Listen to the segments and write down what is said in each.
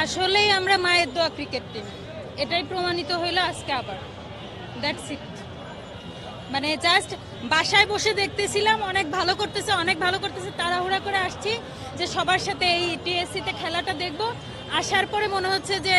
আসলেই আমরা মায়ের দোয়া ক্রিকেট টিম, এটাই প্রমাণিত হইলো আজকে আবার। That's it. মানে জাস্ট বাসায় বসে দেখতেছিলাম অনেক ভালো করতেছে, অনেক ভালো করতেছে, তাড়াহুড়া করে আসছি যে সবার সাথে এই টিএসসিতে খেলাটা দেখব। আসার পরে মনে হচ্ছে যে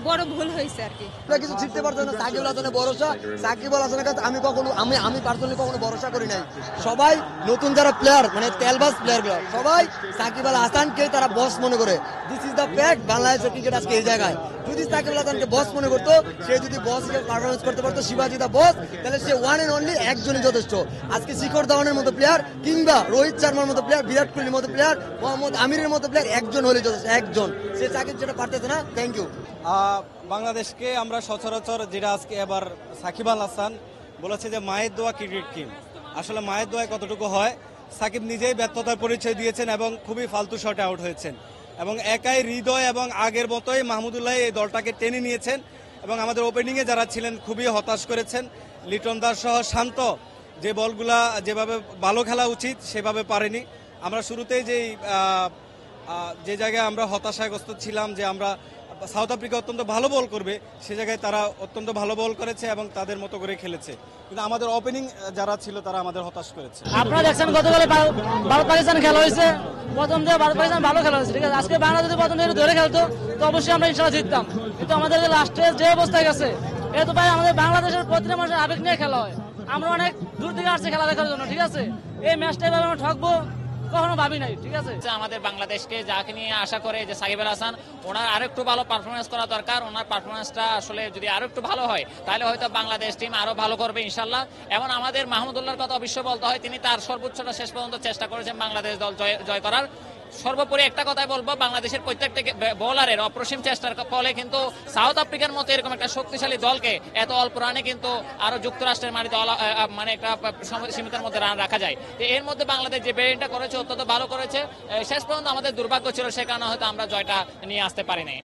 বড় ভুল হয়েছে আর কি। কিছু শিখতে পারতো না। সাকিব আল হাসানের ভরসা, সাকিব আল হাসানের কাছে আমি পার্সোনালি কখনো ভরসা করি নাই। সবাই নতুন যারা প্লেয়ার, মানে তেলবাজ প্লেয়ার গুলো সবাই সাকিব আল হাসানকে তারা বস মনে করে। This is the fact. বাংলাদেশের ক্রিকেট আজকে এই জায়গায়। যদি সাকিব আল হাসানকে বস মনে করতো, সে যদি বস হিসেবে পারফরমেন্স করতে পারতো, শিবাজি দা বস, তাহলে সে ওয়ান এন্ড অনলি একজনই যথেষ্ট। আজকে শিখর ধাওয়ানের মতো প্লেয়ার, কিংবা রোহিত শর্মার মতো প্লেয়ার, বিরাট কোহলির মতো প্লেয়ার, মোহাম্মদ আমিরের মতো প্লেয়ার একজন হলে যথেষ্ট, একজন। সে সাকিব যেটা পারতেছে না। Thank you. বাংলাদেশকে আমরা সচরাচর যেটা আজকে এবার সাকিব আল হাসান বলেছে যে মায়ের দোয়া ক্রিকেট টিম, আসলে মায়ের দোয়ায় কতটুকু হয় সাকিব নিজেই ব্যর্থতার পরিচয় দিয়েছেন এবং খুবই ফালতু শটে আউট হয়েছেন এবং একাই হৃদয় এবং আগের মতোই মাহমুদুল্লাহ এই দলটাকে টেনে নিয়েছেন এবং আমাদের ওপেনিংয়ে যারা ছিলেন খুবই হতাশ করেছেন। লিটন দাস সহ শান্ত যে বলগুলা যেভাবে ভালো খেলা উচিত সেভাবে পারেনি। আমরা শুরুতেই যে জায়গায় আমরা হতাশাগ্রস্ত ছিলাম যে আমরা সাউথ আফ্রিকা অত্যন্ত ভালো বল করবে, সে জায়গায় তারা অত্যন্ত ভালো বল করেছে এবং তাদের মতো করে খেলেছে, কিন্তু আমাদের ওপেনিং যারা ছিল তারা আমাদের হতাশ করেছে। আপনারা দেখছেন গতকালে ভারত পাকিস্তান খেলা হয়েছে, প্রথম থেকে ভারত পাকিস্তান ভালো খেলা হয়েছে, ঠিক আছে। আজকে বাংলাদেশ যদি প্রথম থেকে ধরে খেলতো তো অবশ্যই আমরা ইনশাল্লাহ জিততাম, কিন্তু আমাদের লাস্টে যে অবস্থায় গেছে এ তো ভাই আমাদের বাংলাদেশের প্রতিটা মানুষের আবেগ নিয়ে খেলা হয়। আমরা অনেক দূর থেকে আসছি খেলা দেখার জন্য, ঠিক আছে। এই ম্যাচটা এভাবে আমরা ঠকবো কখনো ভাবি নাই, ঠিক আছে। আমাদের বাংলাদেশকে যাকে নিয়ে আশা করে যে সাকিব আল হাসান, ওনার আরো একটু ভালো পারফরমেন্স করা দরকার। ওনার পারফরমেন্সটা আসলে যদি আরো একটু ভালো হয় তাহলে হয়তো বাংলাদেশ টিম আরো ভালো করবে ইনশাল্লাহ। এবং আমাদের মাহমুদুল্লাহর কথা অবশ্যই বলতে হয়, তিনি তার সর্বোচ্চটা শেষ পর্যন্ত চেষ্টা করেছেন বাংলাদেশ দল জয় করার। সর্বোপরি একটা কথাই বলবো, বাংলাদেশের প্রত্যেকটা বোলারের অপ্রসীম চেষ্টার ফলে কিন্তু সাউথ আফ্রিকার মতো এরকম একটা শক্তিশালী দলকে এত অল্প রানে কিন্তু আরো যুক্তরাষ্ট্রের মাটিতে মানে একটা সীমিতের মধ্যে রান রাখা যায়। এর মধ্যে বাংলাদেশ যে ব্যাটিংটা করেছে অত্যন্ত ভালো করেছে। শেষ পর্যন্ত আমাদের দুর্ভাগ্য ছিল, সে কারণে হয়তো আমরা জয়টা নিয়ে আসতে পারিনি।